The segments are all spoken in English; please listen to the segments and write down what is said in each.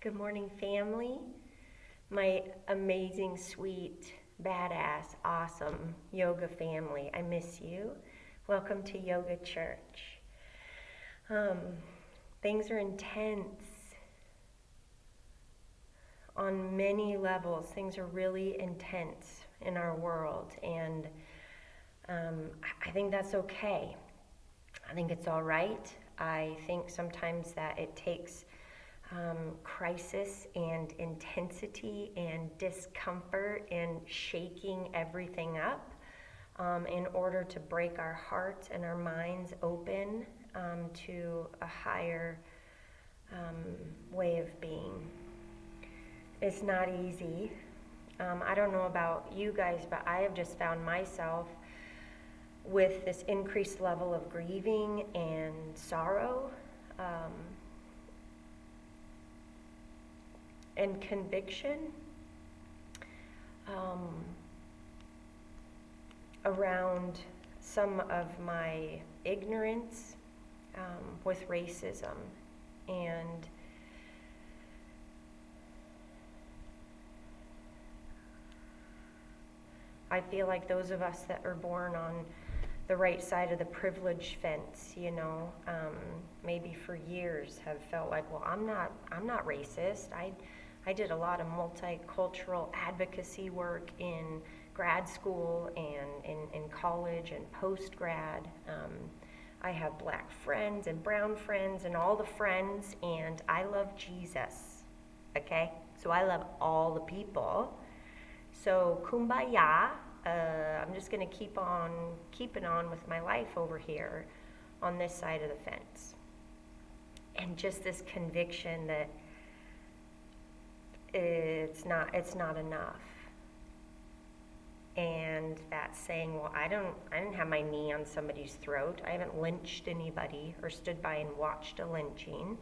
Good morning, family. My amazing, sweet, badass, awesome yoga family. I miss you. Welcome to Yoga Church. Things are intense on many levels. Things are really intense in our world, and I think that's okay. I think it's all right. I think sometimes that it takes crisis and intensity and discomfort and shaking everything up in order to break our hearts and our minds open to a higher way of being. It's not easy. I don't know about you guys, but I have just found myself with this increased level of grieving and sorrow and conviction around some of my ignorance with racism. And I feel like those of us that are born on the right side of the privilege fence, maybe for years have felt like, well, I'm not racist. I did a lot of multicultural advocacy work in grad school and in college and post-grad. I have black friends and brown friends and all the friends, and I love Jesus, okay? So I love all the people. So kumbaya, I'm just going to keep on keeping on with my life over here on this side of the fence. And just this conviction that it's not enough. And that saying, well, I didn't have my knee on somebody's throat. I haven't lynched anybody or stood by and watched a lynching.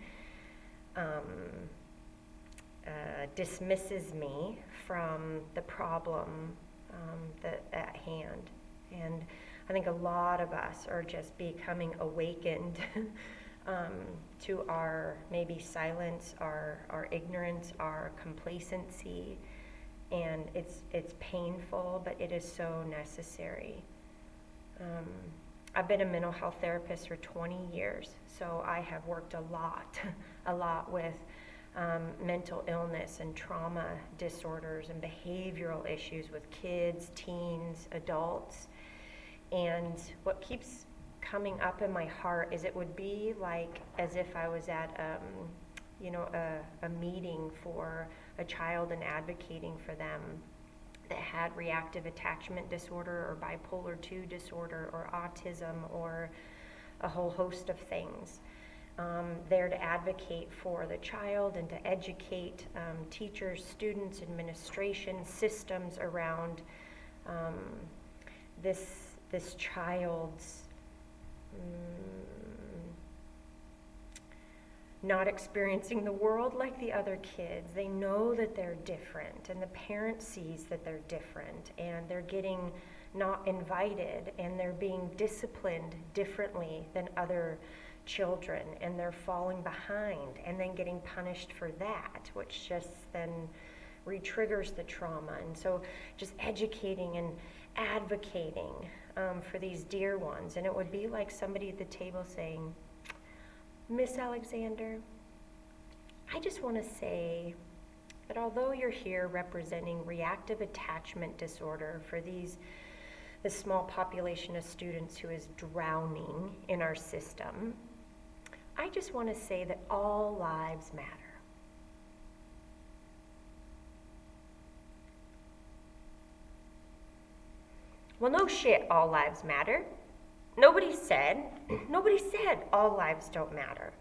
Dismisses me from the problem at hand. And I think a lot of us are just becoming awakened to our maybe silence, our ignorance, our complacency, and it's painful, but it is so necessary. I've been a mental health therapist for 20 years, so I have worked a lot with mental illness and trauma disorders and behavioral issues with kids, teens, adults. And what keeps coming up in my heart is it would be like as if I was at a meeting for a child and advocating for them that had reactive attachment disorder or bipolar 2 disorder or autism or a whole host of things. There to advocate for the child and to educate teachers, students, administration, systems around this child's not experiencing the world like the other kids. They know that they're different, and the parent sees that they're different, and they're getting not invited, and they're being disciplined differently than other children, and they're falling behind and then getting punished for that, which just then re-triggers the trauma. And so just educating and advocating for these dear ones. And it would be like somebody at the table saying, Miss Alexander, I just want to say that although you're here representing reactive attachment disorder for this small population of students who is drowning in our system, I just want to say that all lives matter. Well, no shit, all lives matter. Nobody said all lives don't matter.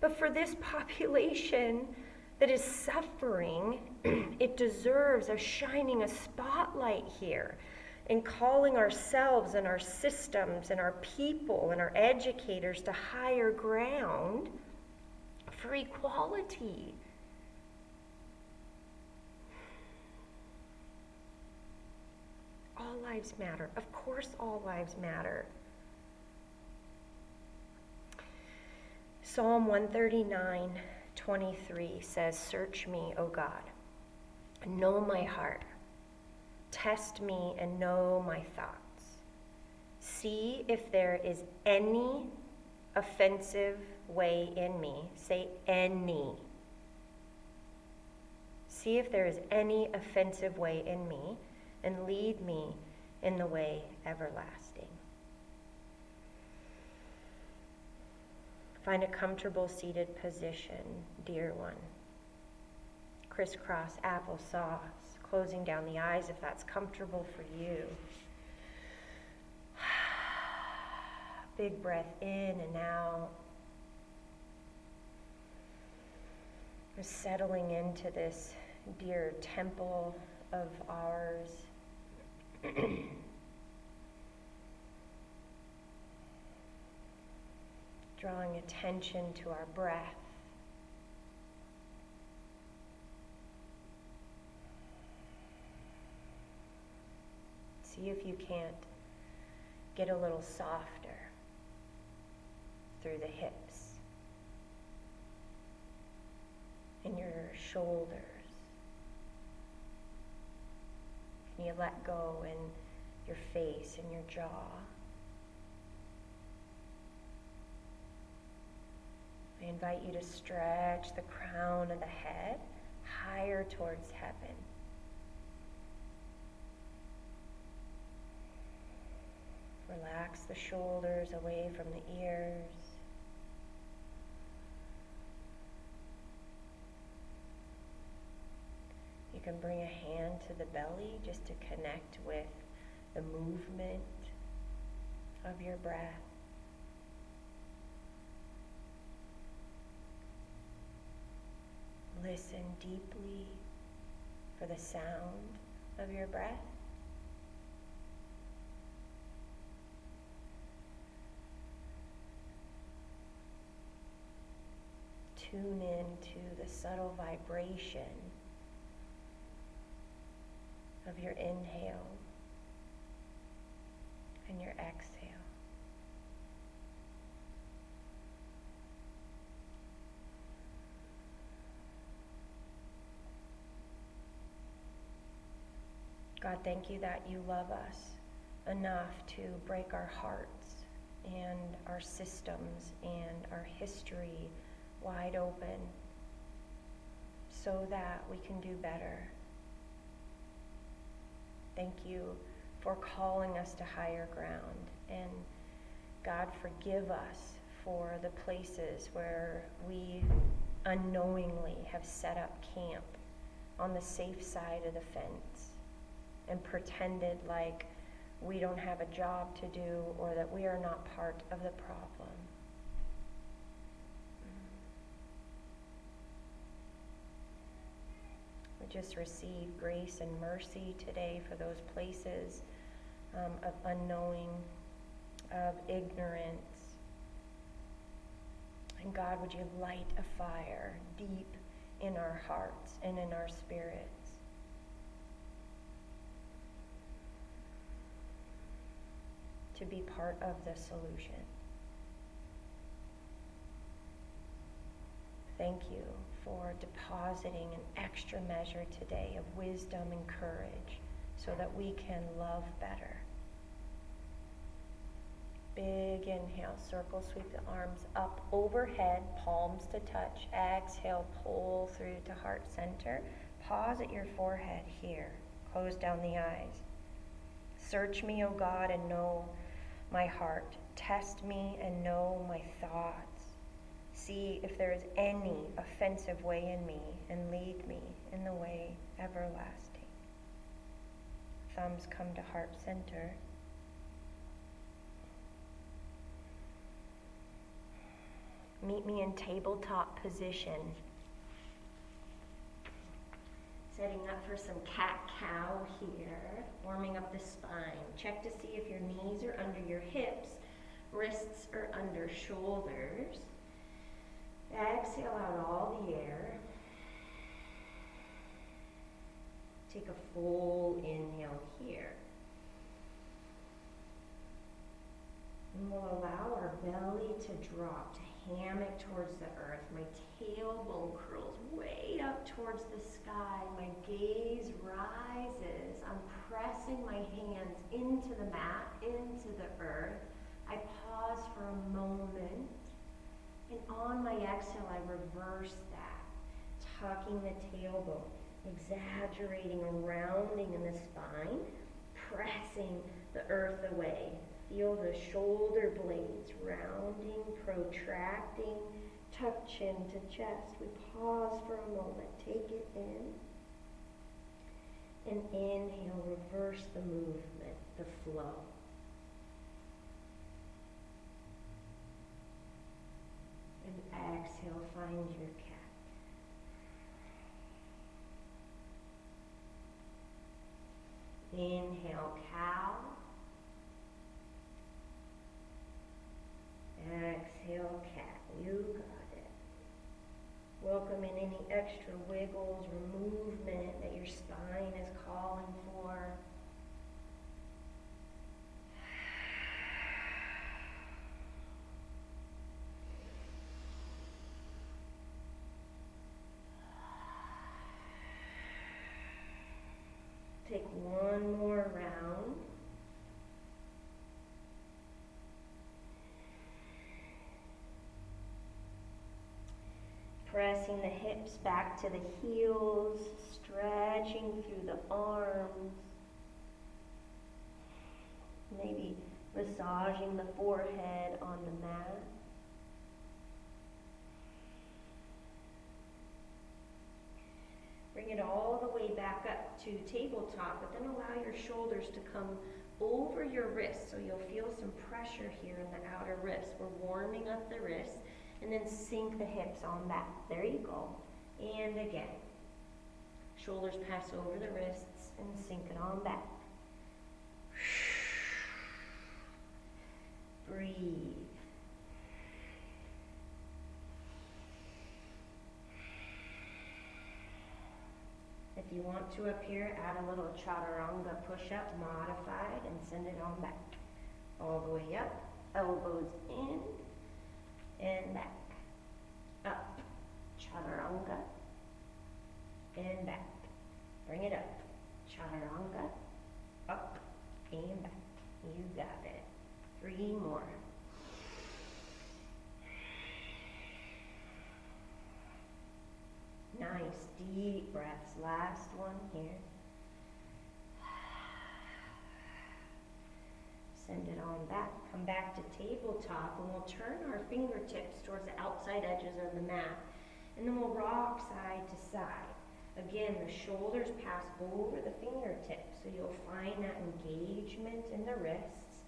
But for this population that is suffering, it deserves us shining a spotlight here and calling ourselves and our systems and our people and our educators to higher ground for equality. All lives matter. Of course all lives matter. Psalm 139, 23 says, "Search me, O God, know my heart. Test me and know my thoughts. See if there is any offensive way in me." Say any. "See if there is any offensive way in me, and lead me in the way everlasting." Find a comfortable seated position, dear one. Crisscross applesauce, closing down the eyes if that's comfortable for you. Big breath in and out. Just settling into this dear temple of ours. Drawing attention to our breath. See if you can't get a little softer through the hips and your shoulders. Can you let go in your face and your jaw? I invite you to stretch the crown of the head higher towards heaven. Relax the shoulders away from the ears. You can bring a hand to the belly just to connect with the movement of your breath. Listen deeply for the sound of your breath. Tune into the subtle vibration of your inhale and your exhale. God, thank you that you love us enough to break our hearts and our systems and our history wide open so that we can do better. Thank you for calling us to higher ground. And God, forgive us for the places where we unknowingly have set up camp on the safe side of the fence and pretended like we don't have a job to do or that we are not part of the problem. We just receive grace and mercy today for those places of unknowing, of ignorance. And God, would you light a fire deep in our hearts and in our spirits? To be part of the solution. Thank you for depositing an extra measure today of wisdom and courage so that we can love better. Big inhale, circle, sweep the arms up overhead, palms to touch. Exhale, pull through to heart center. Pause at your forehead here. Close down the eyes. Search me, O God, and know my heart. Test me and know my thoughts. See if there is any offensive way in me, and lead me in the way everlasting. Thumbs come to heart center. Meet me in tabletop position. Setting up for some cat-cow here. Warming up the spine. Check to see if your knees are under your hips, wrists are under shoulders. Exhale out all the air. Take a full inhale here. And we'll allow our belly to drop, to hammock towards the earth. My tailbone curls way up towards the sky. My gaze rises. I'm pressing my hands into the mat, into the earth. I pause for a moment. And on my exhale, I reverse that, tucking the tailbone, exaggerating and rounding in the spine, pressing the earth away. Feel the shoulder blades rounding, protracting, tuck chin to chest. We pause for a moment, take it in, and inhale, reverse the movement, the flow. And exhale, find your cat. Inhale, cow. Exhale, cat. You got it. Welcome in any extra wiggles or movement that your spine is calling for. Take one more round. Pressing the hips back to the heels, stretching through the arms. Maybe massaging the forehead on the mat. Bring it all the way back up to tabletop, but then allow your shoulders to come over your wrists, so you'll feel some pressure here in the outer wrists. We're warming up the wrists, and then sink the hips on back. There you go. And again. Shoulders pass over the wrists and sink it on back. Breathe. If you want to up here, add a little Chaturanga Push-Up modified and send it on back. All the way up, elbows in and back. Up, Chaturanga, and back. Bring it up, Chaturanga, up, and back. You got it. 3 more. Nice, deep breaths. Last one here. Send it on back. Come back to tabletop, and we'll turn our fingertips towards the outside edges of the mat. And then we'll rock side to side. Again, the shoulders pass over the fingertips, so you'll find that engagement in the wrists,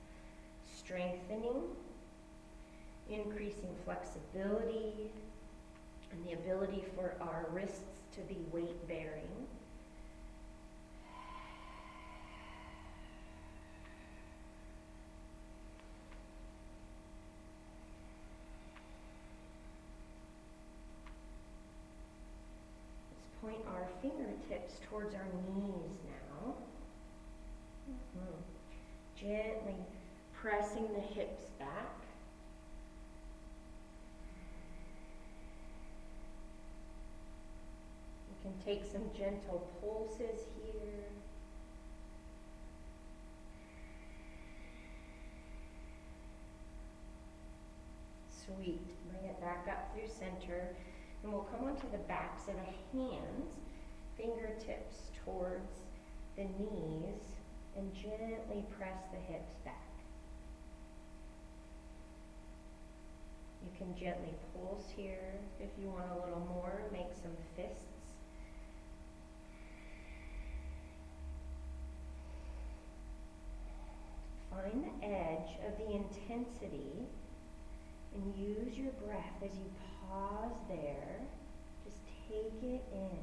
strengthening, increasing flexibility, and the ability for our wrists to be weight-bearing. Let's point our fingertips towards our knees now. Gently pressing the hips back. You can take some gentle pulses here. Sweet. Bring it back up through center. And we'll come onto the backs of the hands, fingertips towards the knees, and gently press the hips back. You can gently pulse here if you want a little more. Make some fists. Find the edge of the intensity and use your breath as you pause there. Just take it in.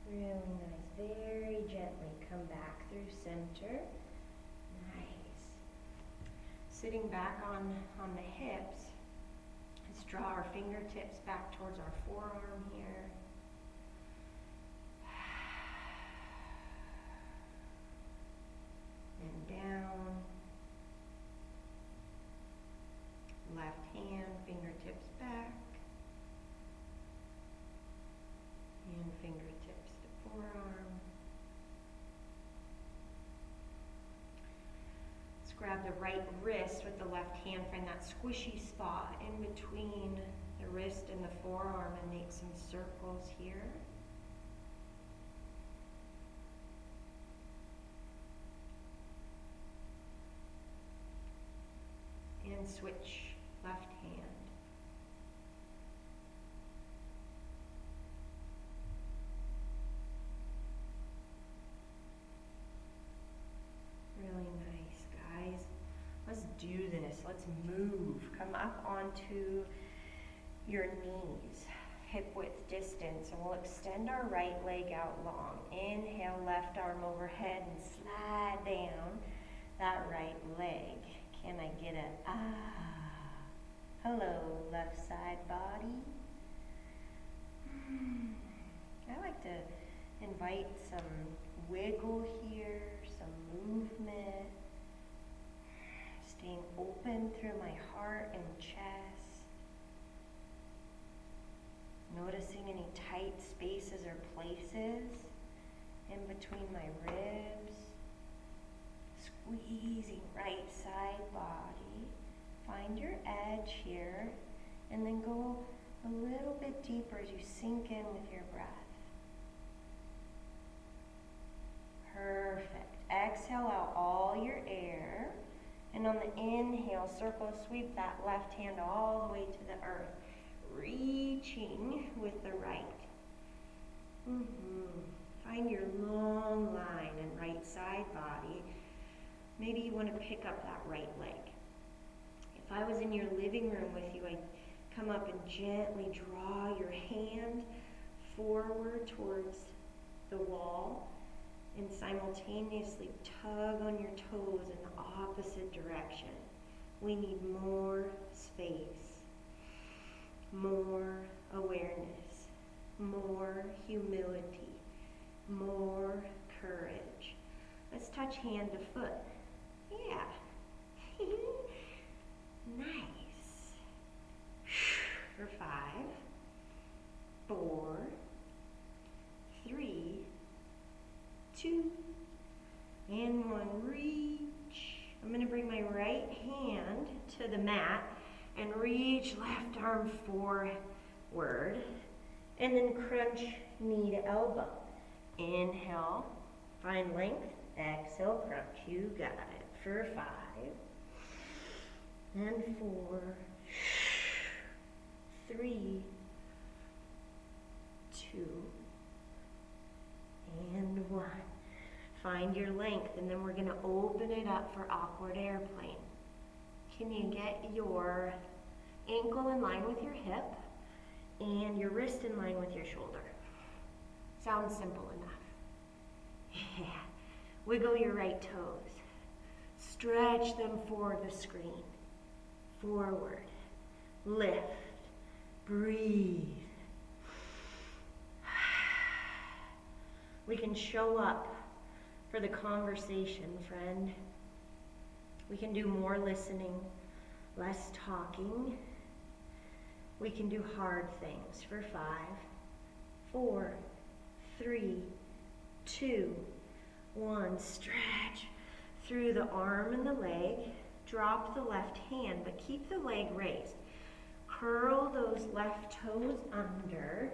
Really nice. Very gently come back through center. Nice. Sitting back on the hips, let's draw our fingertips back towards our forearm here. grab the right wrist with the left hand, find that squishy spot in between the wrist and the forearm and make some circles here. And switch left hand. Really nice, guys. Let's do this. Let's move. Come up onto your knees, hip width distance, and we'll extend our right leg out long. Inhale, left arm overhead and slide down that right leg. Can I get a hello, left side body? I like to invite some wiggle here, some movement, staying open through my heart and chest, noticing any tight spaces or places in between my ribs. Squeezing right side body. Find your edge here, and then go a little bit deeper as you sink in with your breath. Perfect. Exhale out all your air, and on the inhale, circle, sweep that left hand all the way to the earth, reaching with the right. Find your long line and right side body. Maybe you want to pick up that right leg. If I was in your living room with you, I'd come up and gently draw your hand forward towards the wall and simultaneously tug on your toes in the opposite direction. We need more space, more awareness, more humility, more courage. Let's touch hand to foot. Yeah. Nice. For 5, 4, 3, 2, and 1. Reach. I'm going to bring my right hand to the mat and reach left arm forward. And then crunch knee to elbow. Inhale, find length. Exhale, crunch. You got it. For 5 and 4, 3, 2, and 1. Find your length, and then we're going to open it up for awkward airplane. Can you get your ankle in line with your hip and your wrist in line with your shoulder? Sounds simple enough. Yeah. Wiggle your right toes. Stretch them for the screen. Forward. Lift. Breathe. We can show up for the conversation, friend. We can do more listening, less talking. We can do hard things for 5, 4, 3, 2, 1. Stretch through the arm and the leg. Drop the left hand, but keep the leg raised. Curl those left toes under,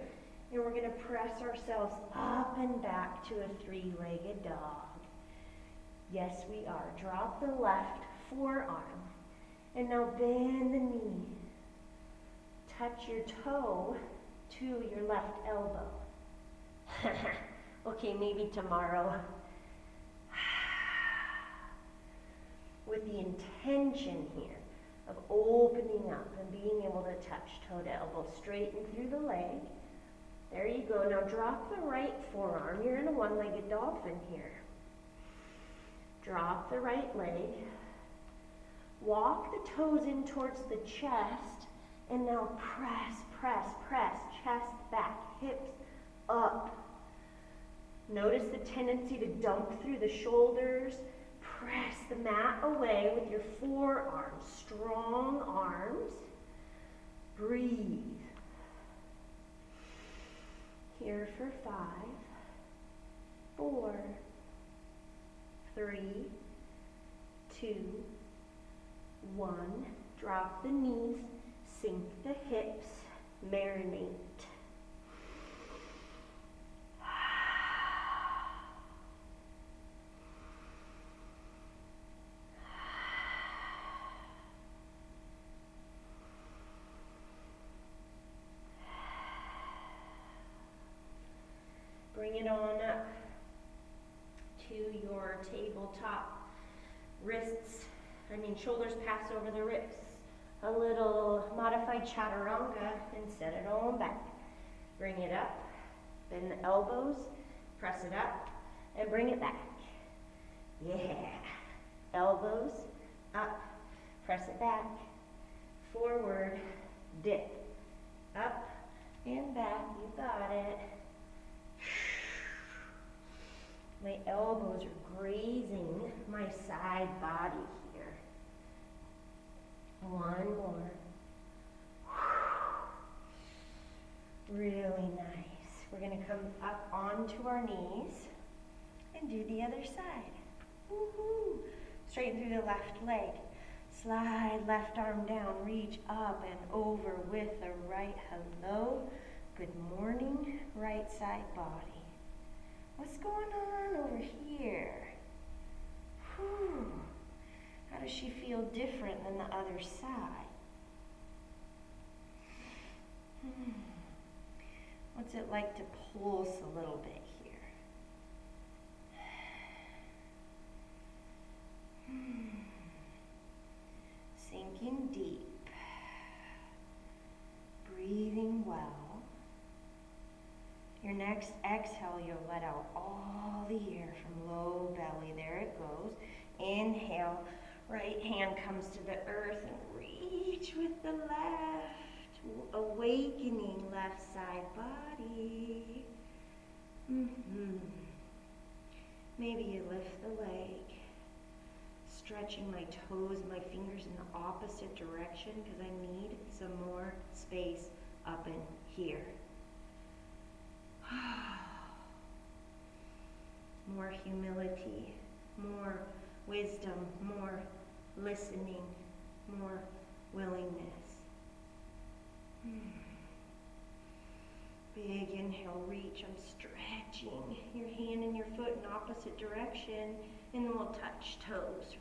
and we're going to press ourselves up and back to a 3-legged dog. Yes, we are. Drop the left forearm, and now bend the knee. Touch your toe to your left elbow. Okay, maybe tomorrow. With the intention here of opening up and being able to touch toe to elbow, straighten through the leg. There you go. Now drop the right forearm. You're in a 1-legged dolphin here. Drop the right leg. Walk the toes in towards the chest. And now press, press, press. Chest back, hips up. Notice the tendency to dump through the shoulders. Press the mat away with your forearms. Strong arms. Breathe. Here for 5, 4, 3, 2, 1. Drop the knees, sink the hips, marinate. Bring it on up to your tabletop. Shoulders pass over the wrists. A little modified chaturanga and set it on back. Bring it up, bend the elbows, press it up, and bring it back. Yeah. Elbows up, press it back, forward, dip, up and back, you got it. My elbows are grazing my side body here. 1 more. Really nice. We're going to come up onto our knees and do the other side. Woohoo! Straighten through the left leg. Slide left arm down, reach up and over with the right. Hello. Good morning, right side body. What's going on over here? Whew. How does she feel different than the other side? What's it like to pulse a little bit here? Sinking deep. Breathing well. Your next exhale, you'll let out all the air from low belly. There it goes. Inhale, right hand comes to the earth and reach with the left. Awakening left side body. Maybe you lift the leg. Stretching my toes and my fingers in the opposite direction because I need some more space up in here. More humility, more wisdom, more listening, more willingness. Big inhale, reach. I'm stretching your hand and your foot in opposite direction, and then we'll touch toes.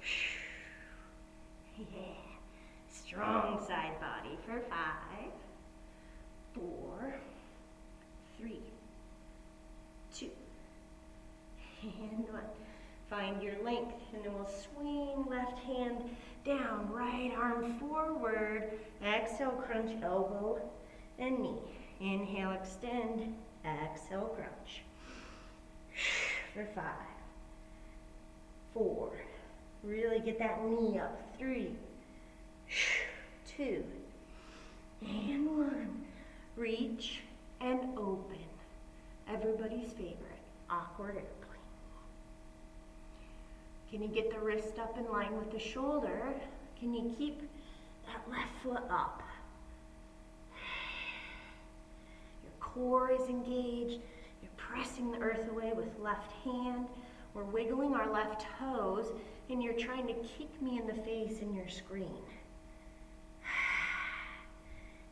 Yeah. Strong side body for 5, 4, 3, 2, and 1. Find your length, and then we'll swing left hand down, right arm forward. Exhale, crunch elbow and knee. Inhale, extend. Exhale, crunch. For 5, 4. Really get that knee up. 3, 2, and 1. Reach and open. Everybody's favorite, awkward airplane. Can you get the wrist up in line with the shoulder? Can you keep that left foot up? Your core is engaged. You're pressing the earth away with left hand. We're wiggling our left toes, and you're trying to kick me in the face in your screen.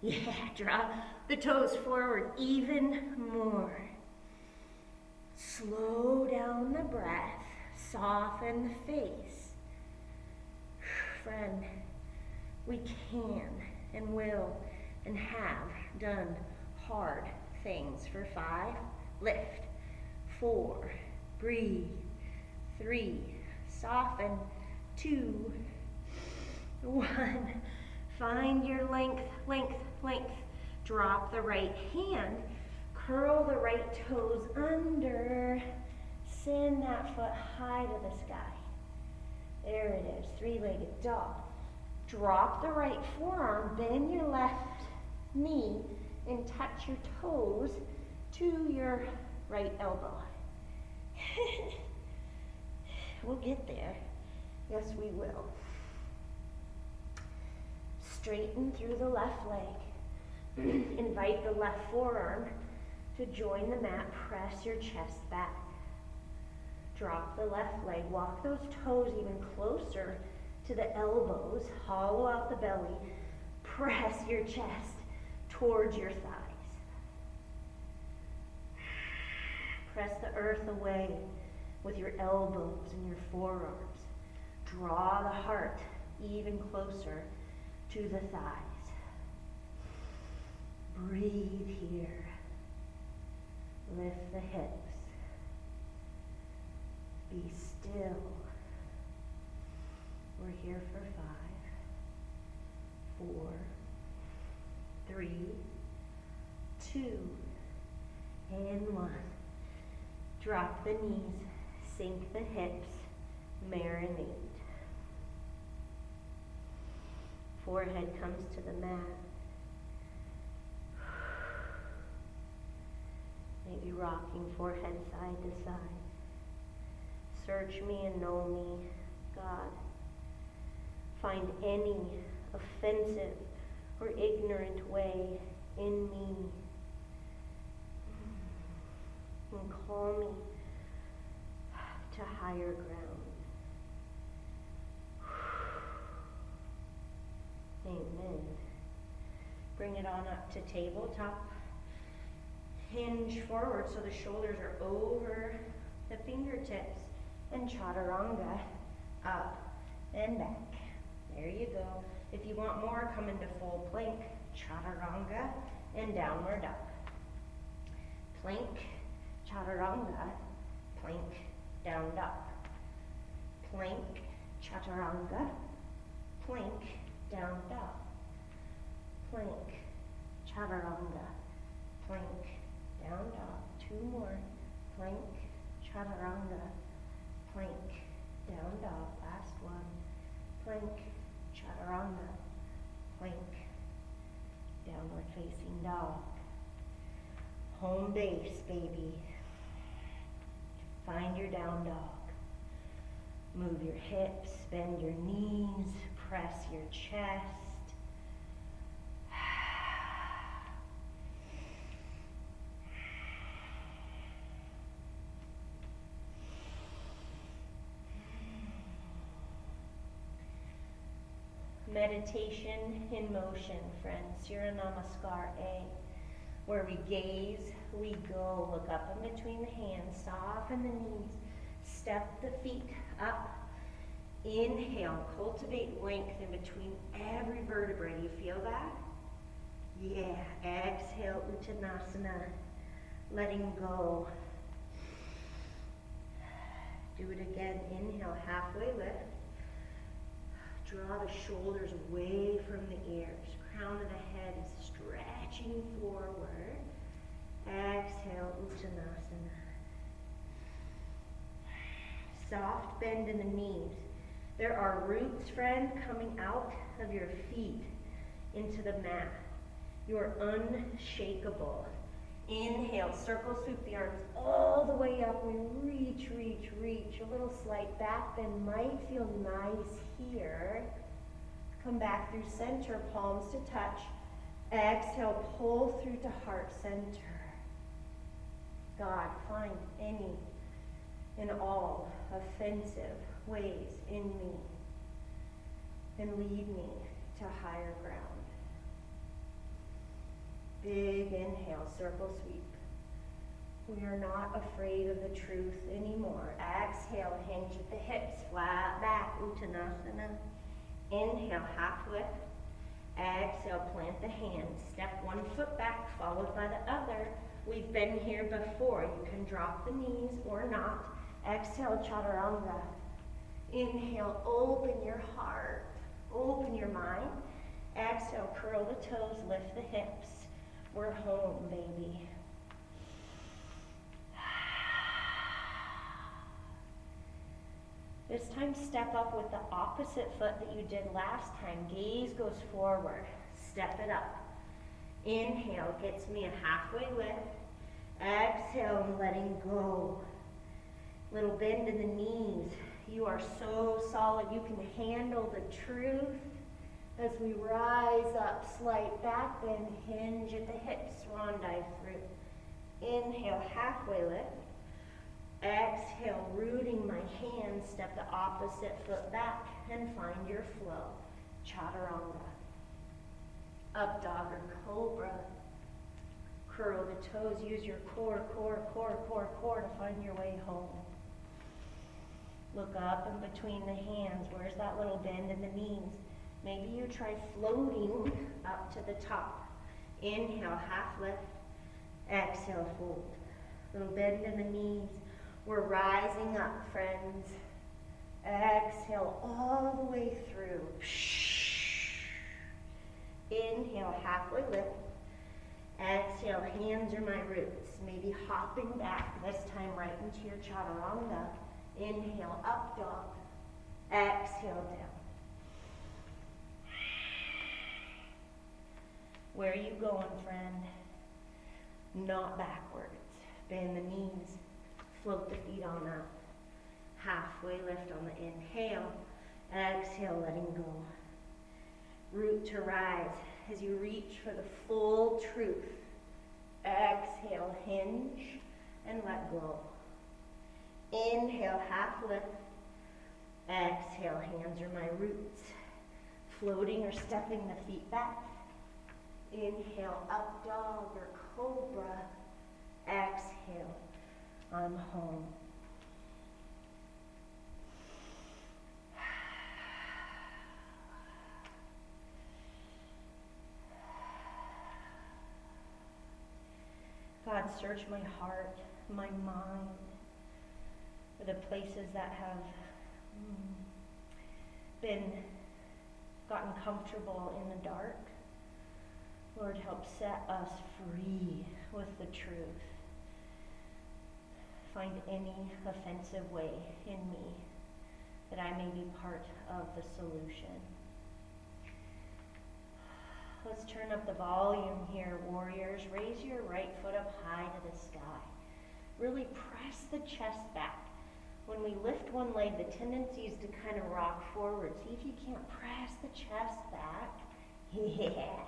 Yeah, drop the toes forward even more. Slow down the breath. Soften the face. Friend, we can and will and have done hard things. For 5, lift. 4, breathe. 3, soften. 2, 1. Find your length, length, length. Drop the right hand. Curl the right toes under. Send that foot high to the sky. There it is, 3-legged dog. Drop the right forearm, bend your left knee, and touch your toes to your right elbow. We'll get there. Yes, we will. Straighten through the left leg. Invite the left forearm to join the mat. Press your chest back. Drop the left leg. Walk those toes even closer to the elbows, hollow out the belly, press your chest towards your thighs. Press the earth away with your elbows and your forearms. Draw the heart even closer to the thighs. Breathe here. Lift the hips. Be still. We're here for 5, 4, 3, 2, and 1. Drop the knees, sink the hips, marinate. Forehead comes to the mat. Maybe rocking forehead side to side. Search me and know me, God. Find any offensive or ignorant way in me. And call me to higher ground. Amen. Bring it on up to tabletop. Hinge forward so the shoulders are over the fingertips. And Chaturanga, up and back. There you go. If you want more, come into full plank. Chaturanga and downward dog. Plank, Chaturanga, plank, down dog. Plank, Chaturanga, plank, down dog. Plank, Chaturanga, plank, down dog. 2 more. Plank, Chaturanga, plank, down dog. Last one. Plank, Chaturanga, plank, downward facing dog. Home base, baby. Find your down dog. Move your hips, bend your knees, press your chest. Meditation in motion, friends. Surya Namaskar A. Where we gaze, we go. Look up in between the hands, soften the knees, step the feet up. Inhale, cultivate length in between every vertebrae. Do you feel that? Yeah. Exhale, Uttanasana, letting go. Do it again. Inhale, halfway lift. Draw the shoulders away from the ears. Crown of the head is stretching forward. Exhale, Uttanasana. Soft bend in the knees. There are roots, friend, coming out of your feet into the mat. You are unshakable. Inhale, circle sweep the arms all the way up. We reach, reach, reach. A little slight back bend might feel nice here. Come back through center, palms to touch. Exhale, pull through to heart center. God, find any and all offensive ways in me and lead me to higher ground. Big inhale, circle sweep. We are not afraid of the truth anymore. Exhale, hinge at the hips, flat back, Uttanasana. Inhale, half lift. Exhale, plant the hands. Step one foot back, followed by the other. We've been here before. You can drop the knees or not. Exhale, Chaturanga. Inhale, open your heart, open your mind. Exhale, curl the toes, lift the hips. We're home, baby. This time, step up with the opposite foot that you did last time. Gaze goes forward. Step it up. Inhale gets me a halfway lift. Exhale, I'm letting go. Little bend in the knees. You are so solid. You can handle the truth. As we rise up, slight back bend, hinge at the hips, swan dive through. Inhale, halfway lift. Exhale, rooting my hands then step the opposite foot back and find your flow. Chaturanga. Up dog or cobra. Curl the toes, use your core to find your way home. Look up in between the hands. Where's that little bend in the knees? Maybe you try floating up to the top. Inhale, half lift. Exhale, fold. Little bend in the knees. We're rising up, friends. Exhale all the way through. Inhale, halfway lift. Exhale, hands are my roots. Maybe hopping back, this time right into your chaturanga. Inhale, up dog. Exhale, down. Where are you going, friend? Not backwards. Bend the knees. Float the feet on up. Halfway lift on the inhale. Exhale, letting go. Root to rise as you reach for the full truth. Exhale, hinge and let go. Inhale, half lift. Exhale, hands are my roots. Floating or stepping the feet back. Inhale, up dog or cobra. Exhale, I'm home. God, search my heart, my mind, for the places that have gotten comfortable in the dark. Lord, help set us free with the truth. Find any offensive way in me that I may be part of the solution. Let's turn up the volume here, warriors. Raise your right foot up high to the sky. Really press the chest back. When we lift one leg, the tendency is to kind of rock forward. See if you can't press the chest back. Yeah.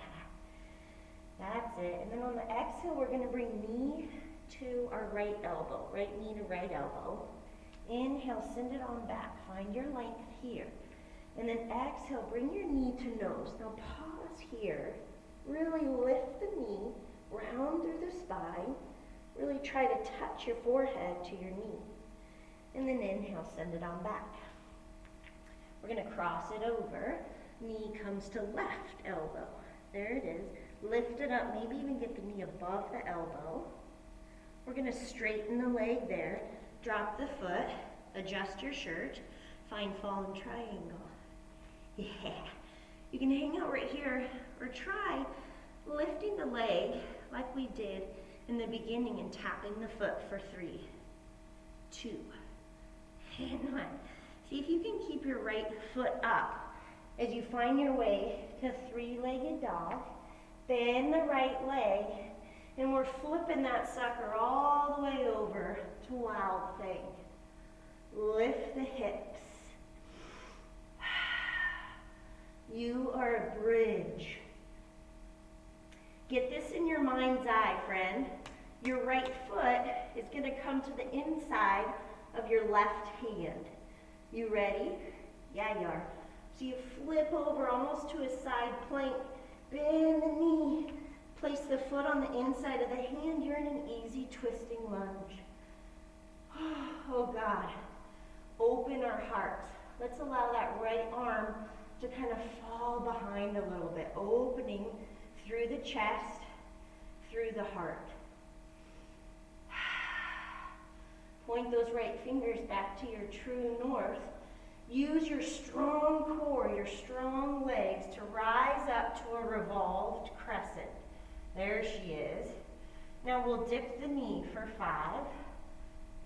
That's it. And then on the exhale, we're going to bring knee to our right elbow. Right knee to right elbow. Inhale, send it on back. Find your length here. And then exhale, bring your knee to nose. Now pause here. Really lift the knee, round through the spine. Really try to touch your forehead to your knee. And then inhale, send it on back. We're going to cross it over. Knee comes to left elbow. There it is. Lift it up, maybe even get the knee above the elbow. We're going to straighten the leg there. Drop the foot. Adjust your shirt. Find fallen triangle. Yeah. You can hang out right here or try lifting the leg like we did in the beginning and tapping the foot for 3, 2, and 1. See if you can keep your right foot up as you find your way to three-legged dog. Bend the right leg, and we're flipping that sucker all the way over to Wild Thing. Lift the hips. You are a bridge. Get this in your mind's eye, friend. Your right foot is going to come to the inside of your left hand. You ready? Yeah, you are. So you flip over almost to a side plank. Bend the knee. Place the foot on the inside of the hand. You're in an easy twisting lunge. Oh God. Open our hearts. Let's allow that right arm to kind of fall behind a little bit. Opening through the chest, through the heart. Point those right fingers back to your true north. Use your strong core, your strong legs to rise up to a revolved crescent. There she is. Now we'll dip the knee for 5,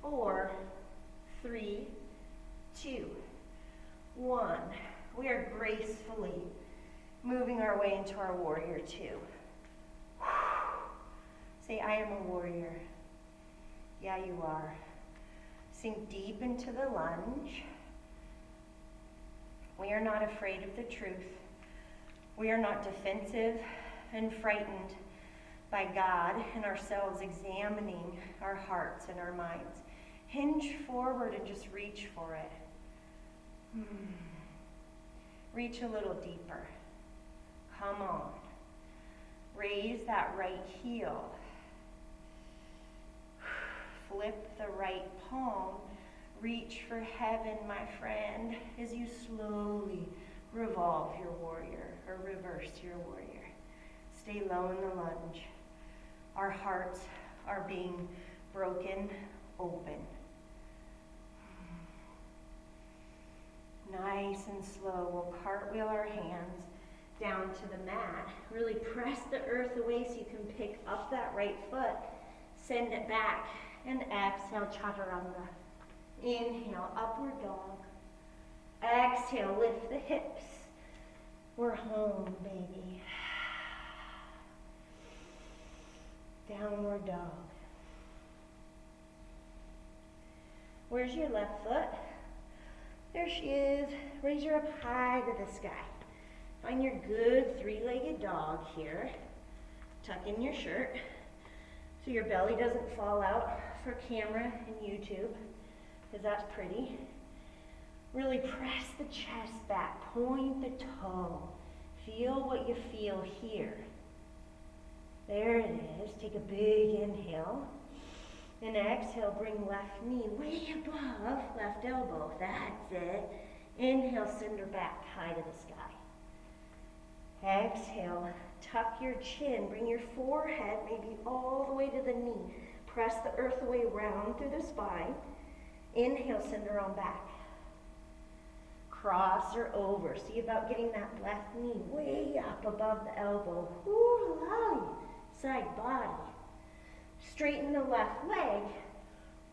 4, 3, 2, 1. We are gracefully moving our way into our warrior 2. Say, I am a warrior. Yeah, you are. Sink deep into the lunge. We are not afraid of the truth. We are not defensive and frightened by God and ourselves examining our hearts and our minds. Hinge forward and just reach for it. Reach a little deeper. Come on. Raise that right heel. Flip the right palm. Reach for heaven, my friend, as you slowly revolve your warrior, or reverse your warrior. Stay low in the lunge. Our hearts are being broken open. Nice and slow, we'll cartwheel our hands down to the mat. Really press the earth away so you can pick up that right foot. Send it back and exhale, Chaturanga. Inhale, upward dog. Exhale, lift the hips. We're home, baby. Downward dog. Where's your left foot? There she is. Raise her up high to the sky. Find your good three-legged dog here. Tuck in your shirt so your belly doesn't fall out for camera and YouTube, because that's pretty. Really press the chest back. Point the toe. Feel what you feel here. There it is. Take a big inhale. And exhale, bring left knee way above left elbow. That's it. Inhale, send her back high to the sky. Exhale, tuck your chin. Bring your forehead maybe all the way to the knee. Press the earth away, round through the spine. Inhale, send her on back. Cross her over. See about getting that left knee way up above the elbow. Ooh, lovely. Side body. Straighten the left leg.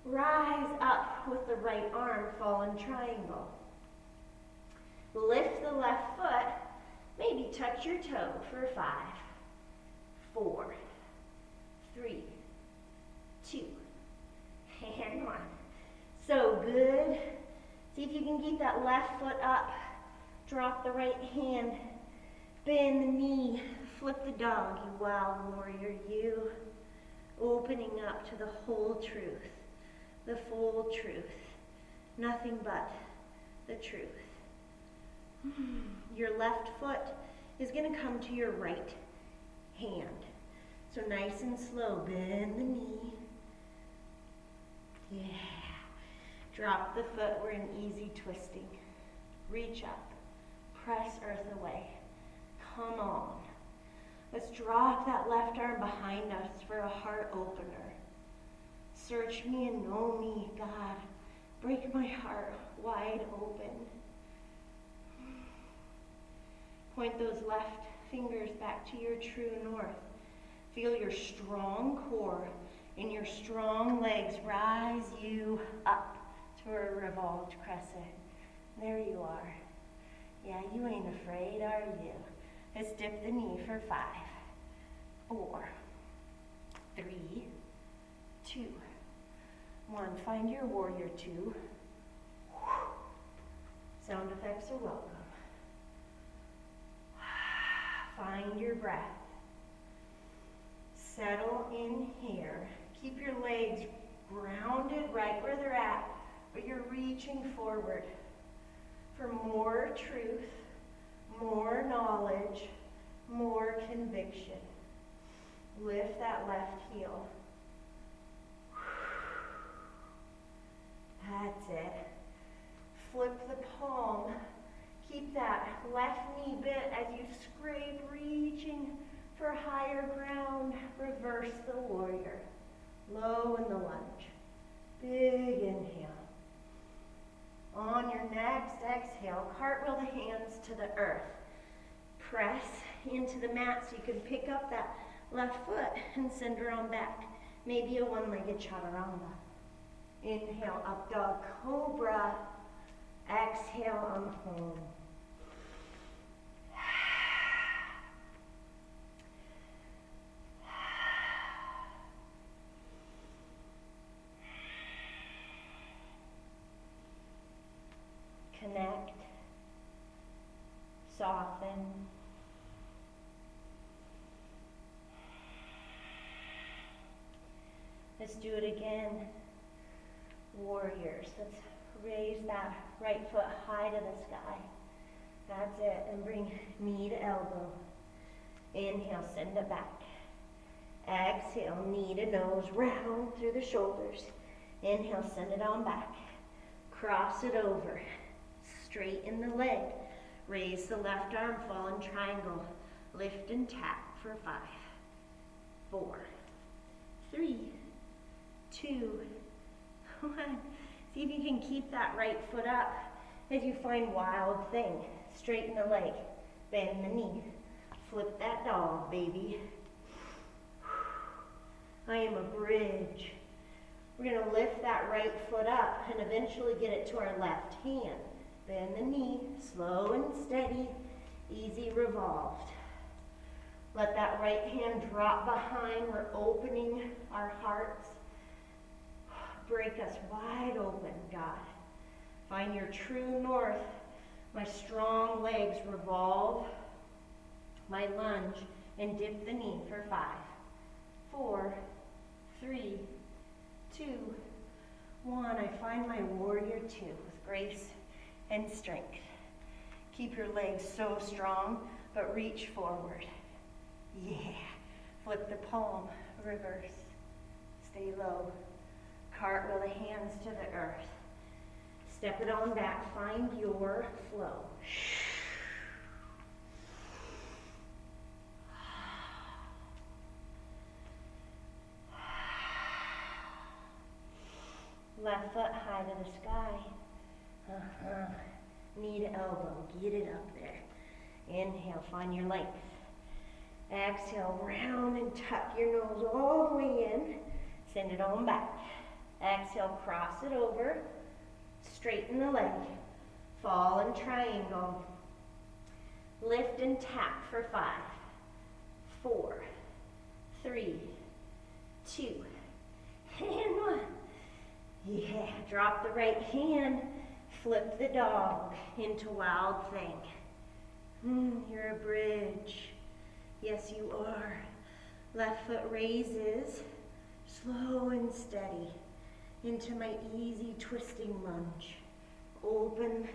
Rise up with the right arm, fallen triangle. Lift the left foot. Maybe touch your toe for 5, 4, 3, 2, and 1. So good. See if you can keep that left foot up. Drop the right hand. Bend the knee. Flip the dog, you wild warrior, you. Opening up to the whole truth, the full truth, nothing but the truth. Your left foot is going to come to your right hand. So nice and slow, bend the knee. Yeah. Drop the foot, we're in easy twisting. Reach up, press earth away. Come on. Let's drop that left arm behind us for a heart opener. Search me and know me, God. Break my heart wide open. Point those left fingers back to your true north. Feel your strong core and your strong legs rise you up to a revolved crescent. There you are. Yeah, you ain't afraid, are you? Let's dip the knee for 5, 4, 3, 2, 1. Find your warrior 2. Sound effects are welcome. Find your breath. Settle in here. Keep your legs grounded right where they're at, but you're reaching forward for more truth, more knowledge, more conviction. Lift that left heel. That's it. Flip the palm. Keep that left knee bent as you scrape, reaching for higher ground. Reverse the warrior. Low in the lunge. Big inhale. On your next exhale, cartwheel the hands to the earth. Press into the mat so you can pick up that left foot and send her on back. Maybe a one-legged chaturanga. Inhale, up dog, cobra. Exhale, on home. Connect, soften. Let's do it again. Warriors. Let's Raise that right foot high to the sky. That's it. And bring knee to elbow. Inhale, send it back. Exhale, knee to nose, round through the shoulders. Inhale, send it on back. Cross it over. Straighten the leg. Raise the left arm, fall in triangle. Lift and tap for 5, 4, 3, 2, 1. See if you can keep that right foot up as you find wild thing. Straighten the leg, bend the knee. Flip that dog, baby. I am a bridge. We're going to lift that right foot up and eventually get it to our left hand. Bend the knee, slow and steady, easy revolved. Let that right hand drop behind. We're opening our hearts. Break us wide open, God. Find your true north. My strong legs revolve. My lunge and dip the knee for 5, 4, 3, 2, 1. I find my warrior 2 with grace and strength. Keep your legs so strong, but reach forward. Yeah. Flip the palm, reverse. Stay low. Cartwheel the hands to the earth. Step it on back. Find your flow. Left foot high to the sky. Knee to elbow. Get it up there. Inhale, find your length. Exhale, round and tuck your nose all the way in. Send it on back. Exhale, cross it over. Straighten the leg. Fall in triangle. Lift and tap for 5, 4, 3, 2, and 1. Yeah, drop the right hand. Flip the dog into wild thing. You're a bridge. Yes, you are. Left foot raises, slow and steady, into my easy twisting lunge. Open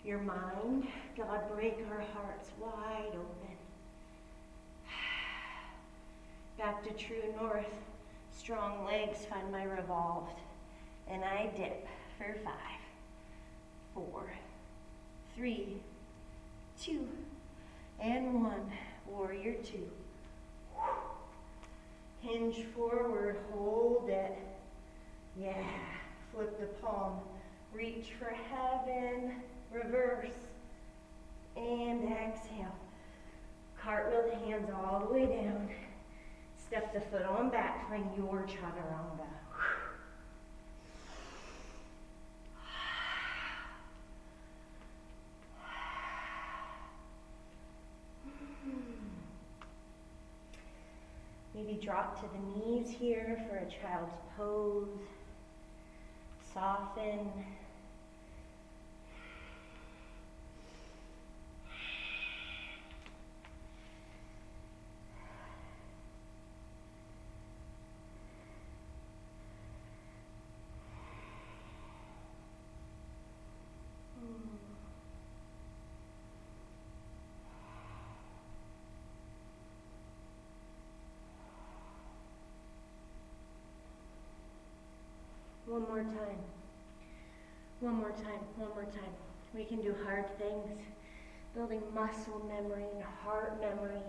your mind. God, break our hearts wide open. Back to true north. Strong legs, find my revolved. And I dip for 5, 4, 3, 2, and 1. Warrior 2. Hinge forward, hold it. Yeah. Flip the palm. Reach for heaven. Reverse. And exhale. Cartwheel the hands all the way down. Step the foot on back. Find your Chaturanga. Maybe drop to the knees here for a child's pose. Soften. One more time. One more time. One more time. We can do hard things. Building muscle memory and heart memory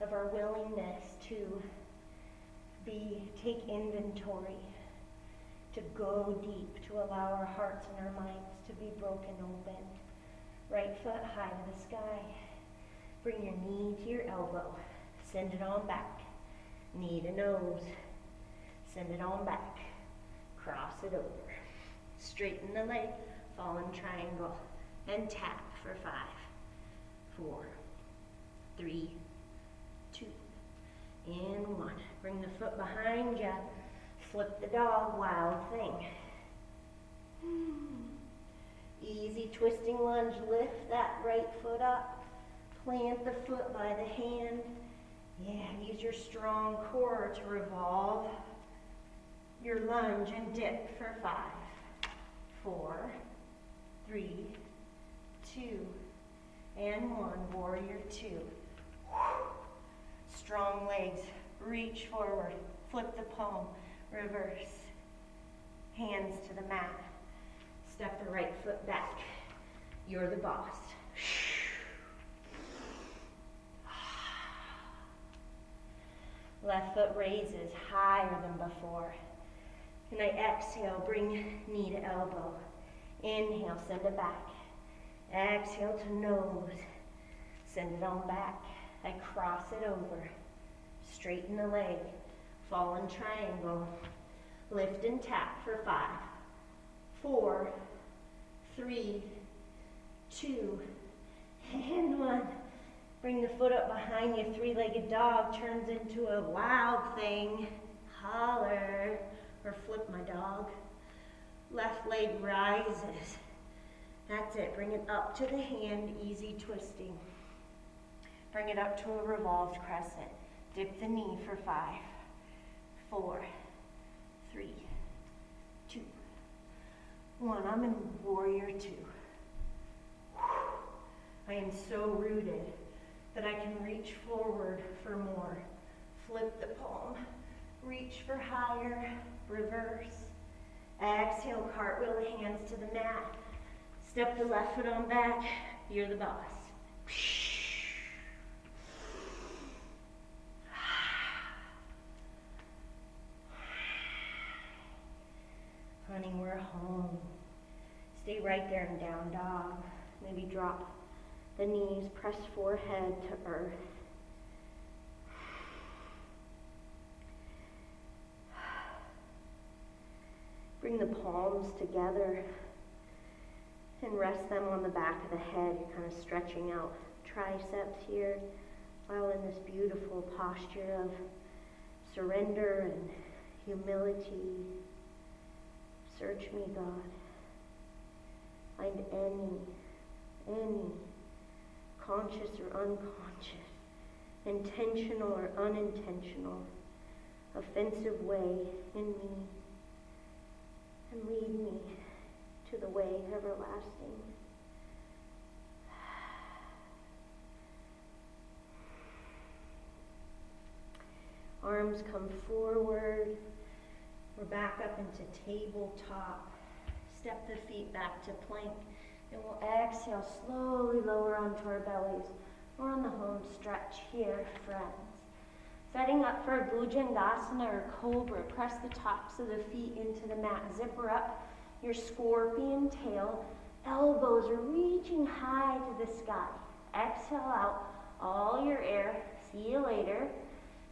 of our willingness to take inventory, to go deep, to allow our hearts and our minds to be broken open. Right foot high to the sky. Bring your knee to your elbow. Send it on back. Knee to nose. Send it on back. Cross it over. Straighten the leg. Fall in triangle. And tap for 5, 4, 3, 2, and 1. Bring the foot behind you. Flip the dog. Wild thing. Easy twisting lunge. Lift that right foot up. Plant the foot by the hand. Yeah, use your strong core to revolve your lunge and dip for 5, 4, 3, 2, and 1. Warrior 2. Strong legs. Reach forward. Flip the palm. Reverse. Hands to the mat. Step the right foot back. You're the boss. Left foot raises higher than before. And I exhale, bring knee to elbow. Inhale, send it back. Exhale to nose. Send it on back. I cross it over. Straighten the leg. Fallen triangle. Lift and tap for 5, 4, 3, 2, and 1. Bring the foot up behind you. Three-legged dog turns into a wild thing. Holler, or flip my dog. Left leg rises. That's it. Bring it up to the hand, easy twisting. Bring it up to a revolved crescent. Dip the knee for 5, 4, 3, 2, 1. I'm in warrior 2. I am so rooted that I can reach forward for more. Flip the palm. Reach for higher. Reverse. Exhale, cartwheel the hands to the mat. Step the left foot on back. You're the boss. Honey, we're home. Stay right there in down dog. Maybe drop the knees, press forehead to earth. Bring the palms together and rest them on the back of the head. You're kind of stretching out triceps here while in this beautiful posture of surrender and humility. Search me, God. Find any conscious or unconscious, intentional or unintentional, offensive way in me, and lead me to the way everlasting. Arms come forward. We're back up into tabletop. Step the feet back to plank. And we'll exhale, slowly lower onto our bellies. We're on the home stretch here, friends. Setting up for a Bhujangasana or Cobra. Press the tops of the feet into the mat. Zipper up your scorpion tail. Elbows are reaching high to the sky. Exhale out all your air. See you later.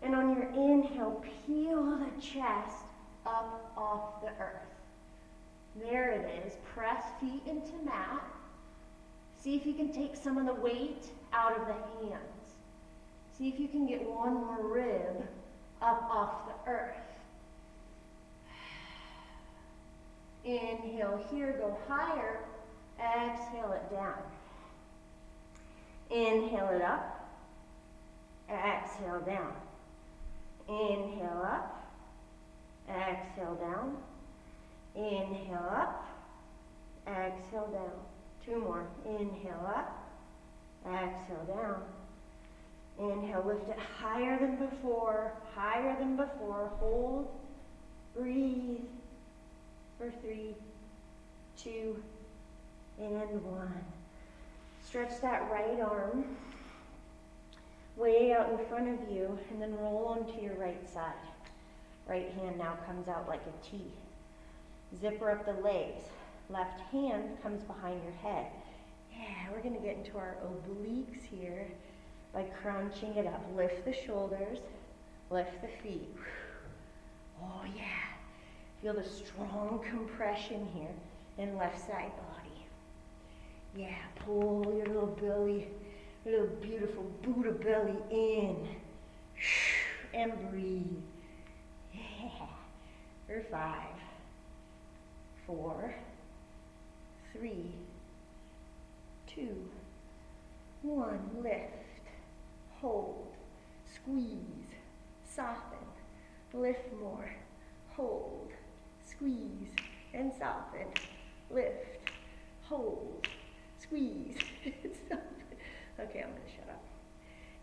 And on your inhale, peel the chest up off the earth. There it is. Press feet into mat. See if you can take some of the weight out of the hands. See if you can get one more rib up off the earth. Inhale here, go higher. Exhale it down. Inhale it up. Exhale down. Inhale up. Exhale down. Inhale up. Exhale down. 2 more. Inhale up. Exhale down. Inhale, lift it higher than before. Higher than before. Hold. Breathe. For 3, 2, and 1. Stretch that right arm way out in front of you, and then roll onto your right side. Right hand now comes out like a T. Zipper up the legs. Left hand comes behind your head. Yeah, we're going to get into our obliques here by crunching it up. Lift the shoulders. Lift the feet. Oh, yeah. Feel the strong compression here in left side body. Yeah, pull your little belly, little beautiful Buddha belly in. And breathe. Yeah. For 5, 4, 3, 2, 1. Lift, hold, squeeze, soften, lift more, hold, squeeze, and soften. lift, hold, squeeze. Okay, I'm gonna shut up.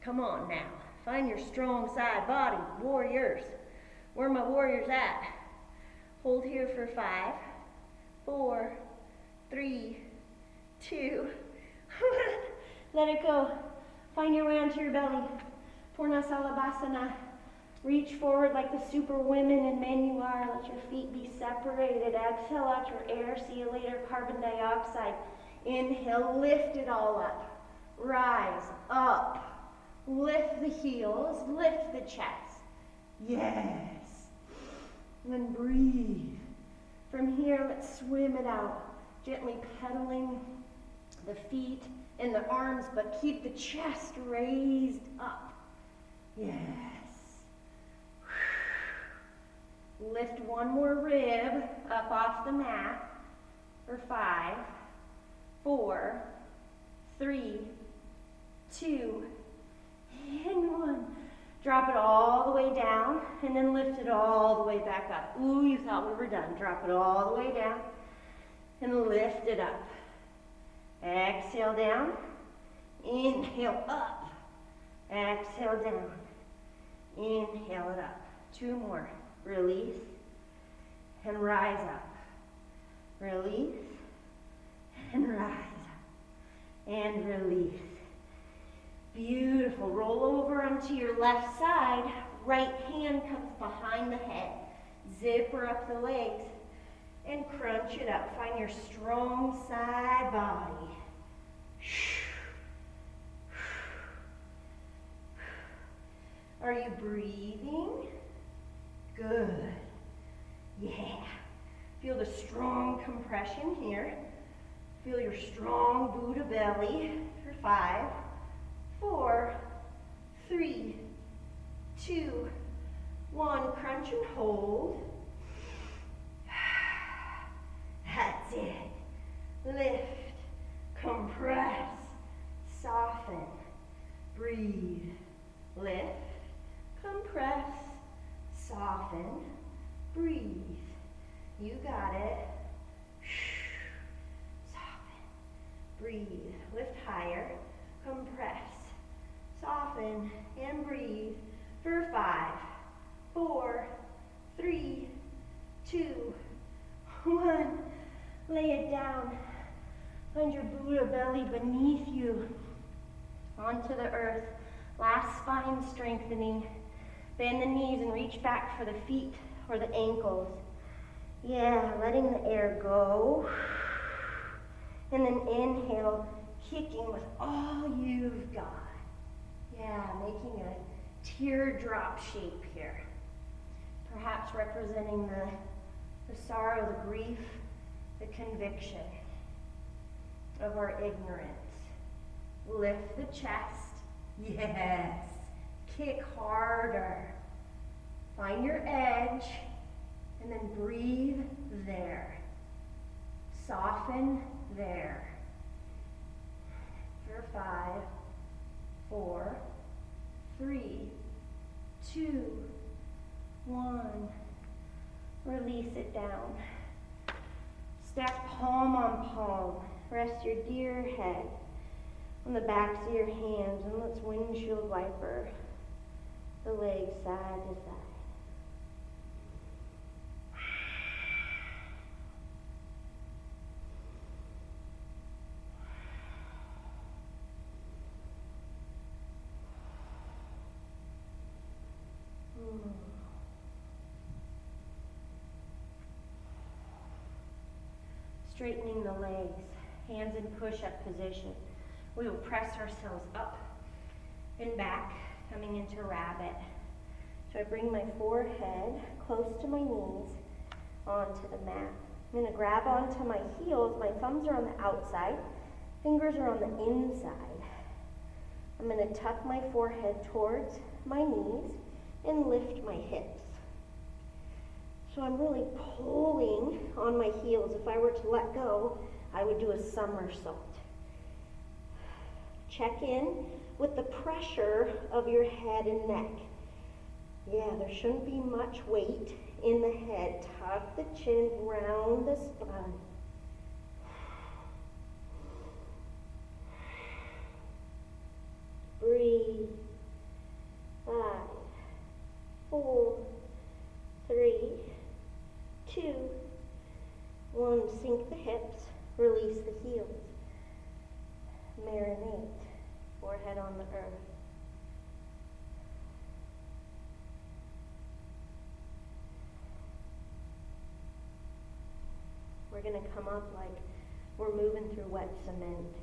Come on now, find your strong side body, warriors. Where are my warriors at? Hold here for 5, 4, 3, 2, let it go. Find your way onto your belly. Purnasalabhasana. Reach forward like the super women and men you are. Let your feet be separated. Exhale out your air. See you later, carbon dioxide. Inhale, lift it all up. Rise up. Lift the heels. Lift the chest. Yes. And then breathe. From here, let's swim it out. Gently pedaling the feet and the arms, but keep the chest raised up. Yes. Lift one more rib up off the mat for 5, 4, 3, 2, and 1. Drop it all the way down, and then lift it all the way back up. Ooh, you thought we were done. Drop it all the way down, and lift it up. Exhale down, inhale up, exhale down, inhale it up. 2 more. Release, and rise up. Release, and rise up. And release. Beautiful. Roll over onto your left side. Right hand comes behind the head. Zipper up the legs, and crunch it up. Find your strong side body. Are you breathing? Good. Yeah. Feel the strong compression here. Feel your strong Buddha belly for 5, 4, 3, 2, 1. Crunch and hold. That's it. Lift, compress, soften, breathe. Lift, compress, soften, breathe. You got it. Soften, breathe. Lift higher, compress, soften, and breathe for 5, 4, 3, 2, 1. Lay it down. Find your Buddha belly beneath you. Onto the earth. Last spine strengthening. Bend the knees and reach back for the feet or the ankles. Yeah, letting the air go. And then inhale, kicking with all you've got. Yeah, making a teardrop shape here. Perhaps representing the sorrow, the grief, the conviction of our ignorance. Lift the chest. Yes. Kick harder. Find your edge, and then breathe there. Soften there. For 5, 4, 3, 2, 1. Release it down. Stack palm on palm. Rest your deer head on the backs of your hands, and let's windshield wiper the legs side to side. Straightening the legs, hands in push-up position. We will press ourselves up and back, coming into rabbit. So I bring my forehead close to my knees onto the mat. I'm going to grab onto my heels. My thumbs are on the outside, fingers are on the inside. I'm going to tuck my forehead towards my knees and lift my hips. So I'm really pulling on my heels. If I were to let go, I would do a somersault. Check in with the pressure of your head and neck. Yeah, there shouldn't be much weight in the head. Tuck the chin, round the spine. the hips, release the heels. Marinate, forehead on the earth. We're going to come up like we're moving through wet cement.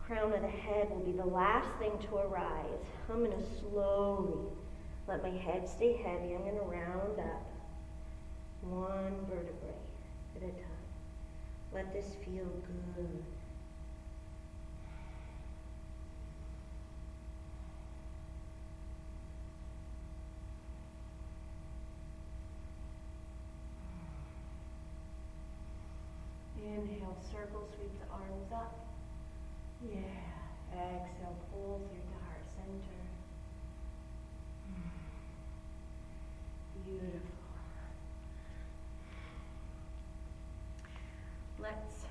Crown of the head will be the last thing to arise. I'm going to slowly let my head stay heavy. I'm going to round up one vertebrae at a time. Let this feel good. Inhale, circle, sweep the arms up. Yeah. Exhale, pull through to heart center. Beautiful. Let's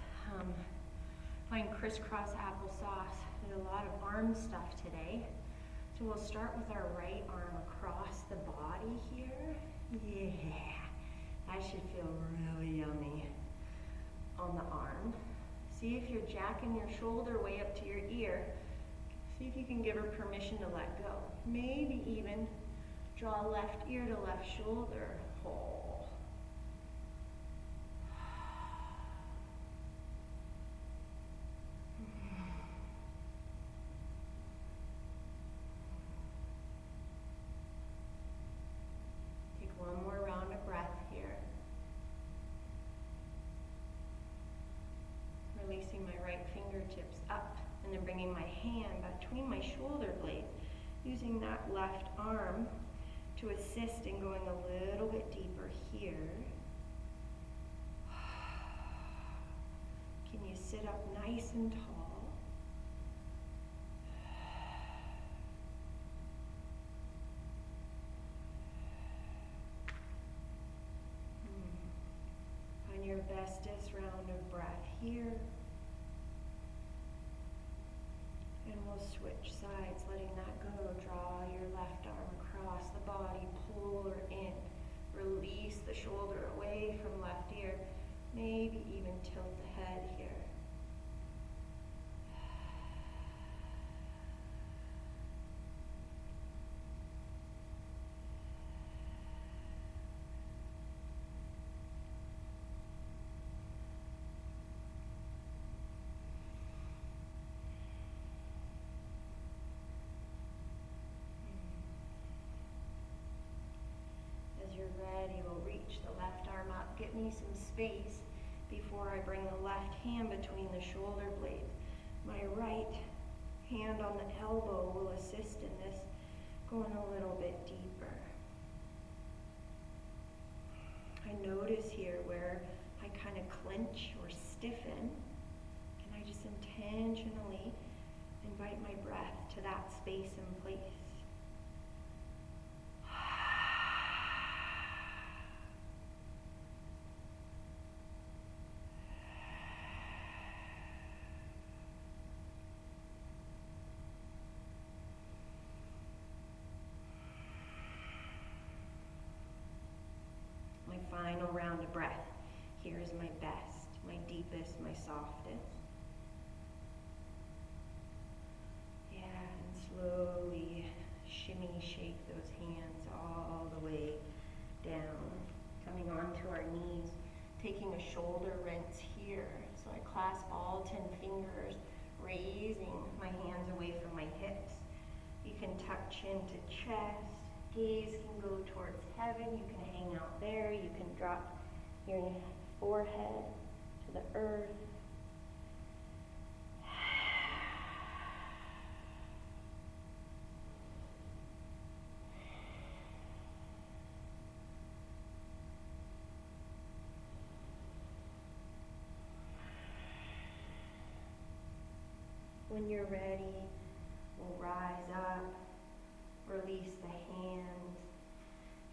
find crisscross applesauce. There's a lot of arm stuff today. So we'll start with our right arm across the body here. Yeah. That should feel really yummy on the arm. See if you're jacking your shoulder way up to your ear. See if you can give her permission to let go. Maybe even draw left ear to left shoulder. Oh. Take one more round of breath here. Releasing my right fingertips up and then bringing my hand between my shoulder blades, using that left arm to assist in going a little bit deeper here. Can you sit up nice and tall? Find your bestest round of breath here. And we'll switch sides, letting that go. Draw your left arm across the body, pull her in. Release the shoulder away from left ear. Maybe even tilt the head here. Ready, we'll reach the left arm up. Get me some space before I bring the left hand between the shoulder blades. My right hand on the elbow will assist in this, going a little bit deeper. I notice here where I kind of clench or stiffen, and I just intentionally invite my breath to that space and place. Final round of breath. Here is my best, my deepest, my softest. Yeah, and slowly shimmy, shake those hands all the way down, coming onto our knees, taking a shoulder rinse here. So I clasp all 10 fingers, raising my hands away from my hips. You can tuck chin to chest. Gaze can go towards heaven. You can hang out there. You can drop your forehead to the earth. When you're ready, we'll rise up. Release the hands,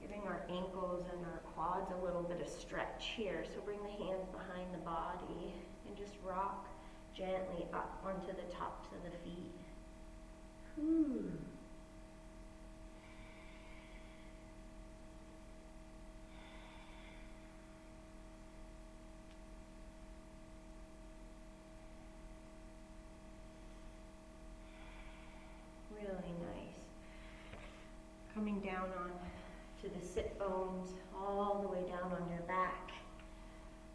giving our ankles and our quads a little bit of stretch here. So bring the hands behind the body and just rock gently up onto the tops of the feet. down on to the sit bones, all the way down on your back.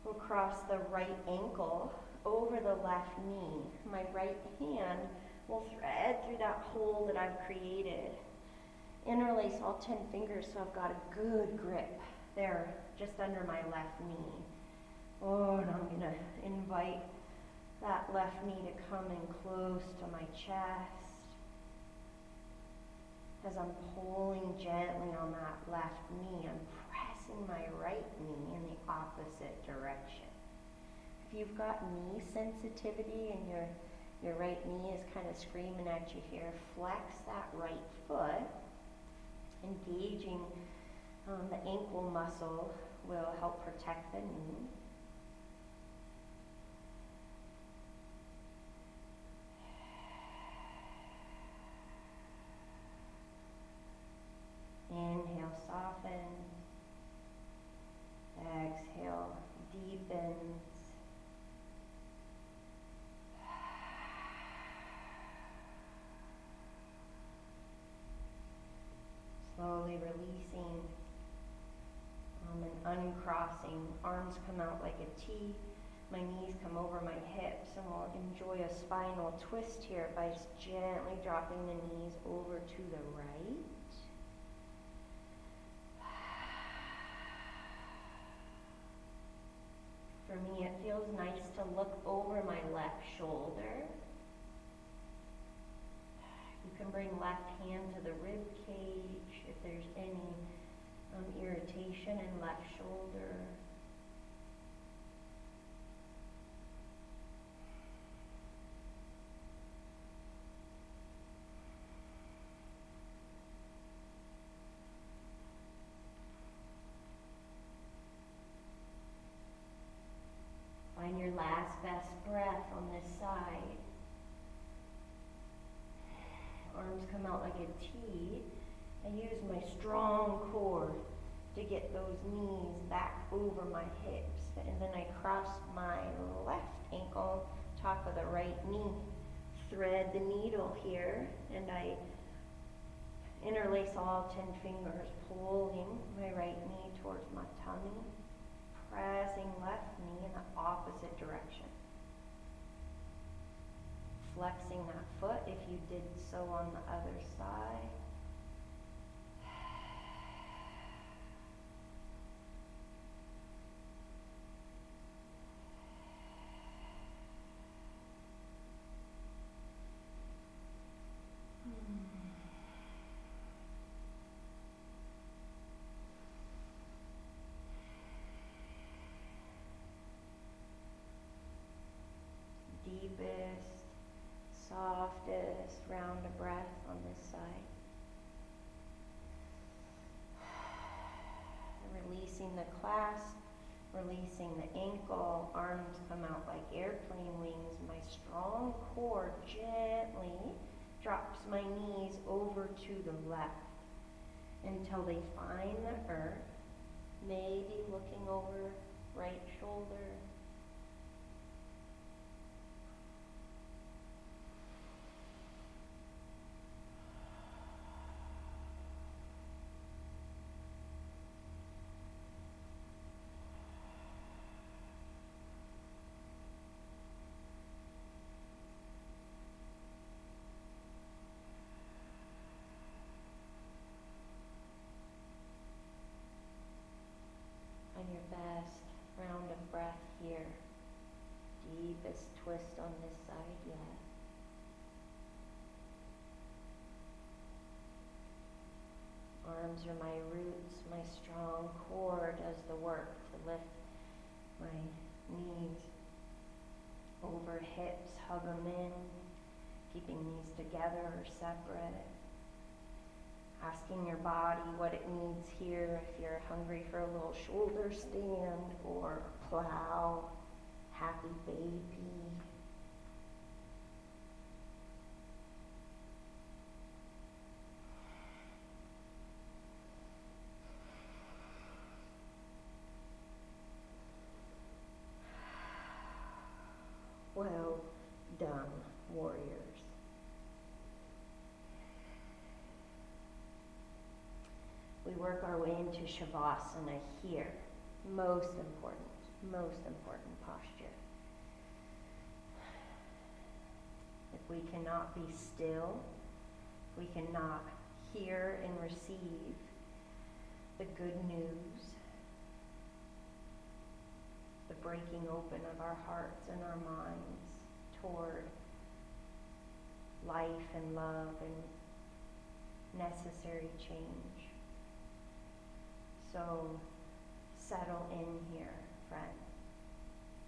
We'll cross the right ankle over the left knee. My right hand will thread through that hole that I've created. Interlace all 10 fingers so I've got a good grip there, just under my left knee. Oh, and I'm going to invite that left knee to come in close to my chest as I'm pulling gently on that left knee. I'm pressing my right knee in the opposite direction. If you've got knee sensitivity and your right knee is kind of screaming at you here, flex that right foot. Engaging the ankle muscle will help protect the knee. Inhale, soften. Exhale, deepens. Slowly releasing and uncrossing. Arms come out like a T. My knees come over my hips, and we'll enjoy a spinal twist here by just gently dropping the knees over to the right. For me, it feels nice to look over my left shoulder. You can bring left hand to the rib cage if there's any irritation in left shoulder. Find your last best breath on this side. Arms come out like a T. I use my strong core to get those knees back over my hips. And then I cross my left ankle, top of the right knee. Thread the needle here, and I interlace all 10 fingers, pulling my right knee towards my tummy, pressing left knee in the opposite direction. Flexing that foot if you did so on the other side. Deepest, softest round of breath on this side. Releasing the clasp, releasing the ankle, arms come out like airplane wings. My strong core gently drops my knees over to the left until they find the earth, maybe looking over right shoulder. Your best round of breath here. Deepest twist on this side yet. Arms are my roots. My strong core does the work to lift my knees over hips, hug them in, keeping these together or separate. Asking your body what it needs here, if you're hungry for a little shoulder stand or plow, happy baby. Well done, warriors. work our way into Shavasana here. Most important posture. If we cannot be still, we cannot hear and receive the good news, the breaking open of our hearts and our minds toward life and love and necessary change. So settle in here, friend.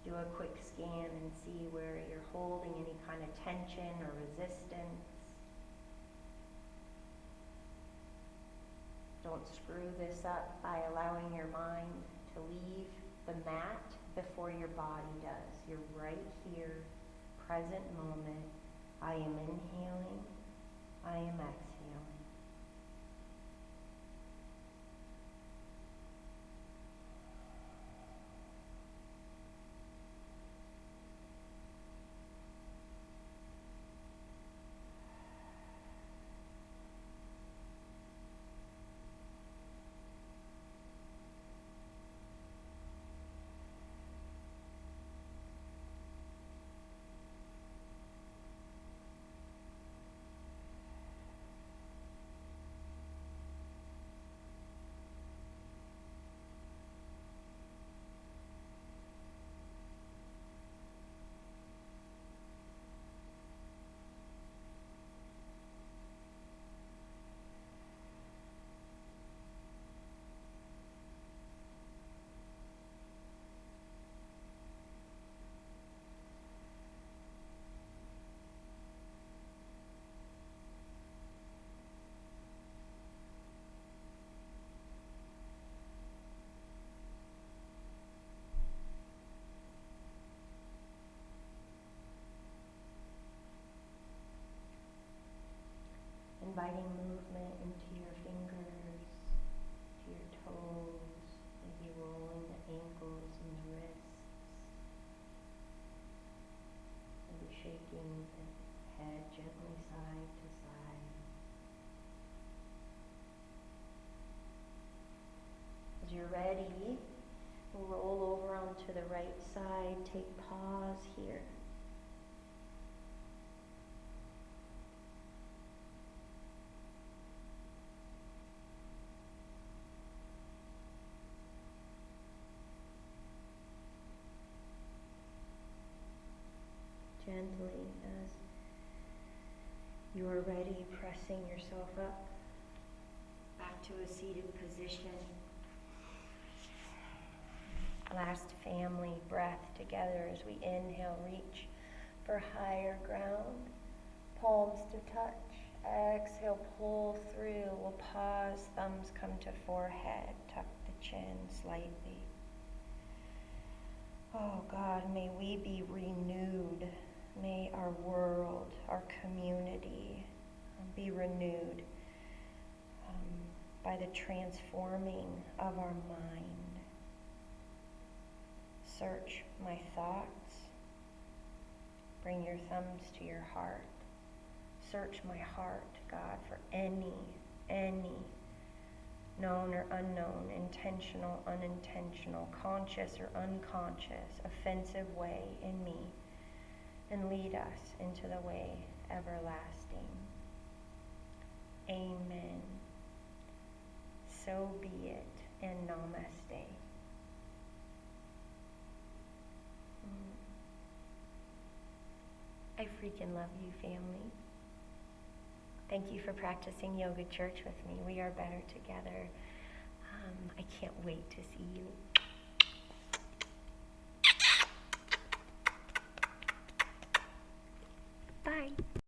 Do a quick scan and see where you're holding any kind of tension or resistance. Don't screw this up by allowing your mind to leave the mat before your body does. You're right here, present moment. I am inhaling, I am exhaling. Inviting movement into your fingers, to your toes, maybe rolling the ankles and the wrists, maybe shaking the head gently side to side. As you're ready, roll over onto the right side, take pause here. Gently, as you are ready, pressing yourself up back to a seated position. Last family breath together as we inhale, reach for higher ground, palms to touch. Exhale, pull through. We'll pause, thumbs come to forehead, tuck the chin slightly. Oh God, may we be renewed. May our world, our community be renewed by the transforming of our mind. Search my thoughts. Bring your thumbs to your heart. Search my heart, God, for any known or unknown, intentional, unintentional, conscious or unconscious, offensive way in me, and lead us into the way everlasting. Amen. So be it, and namaste. I freaking love you, family. Thank you for practicing Yoga Church with me. We are better together. I can't wait to see you. Bye.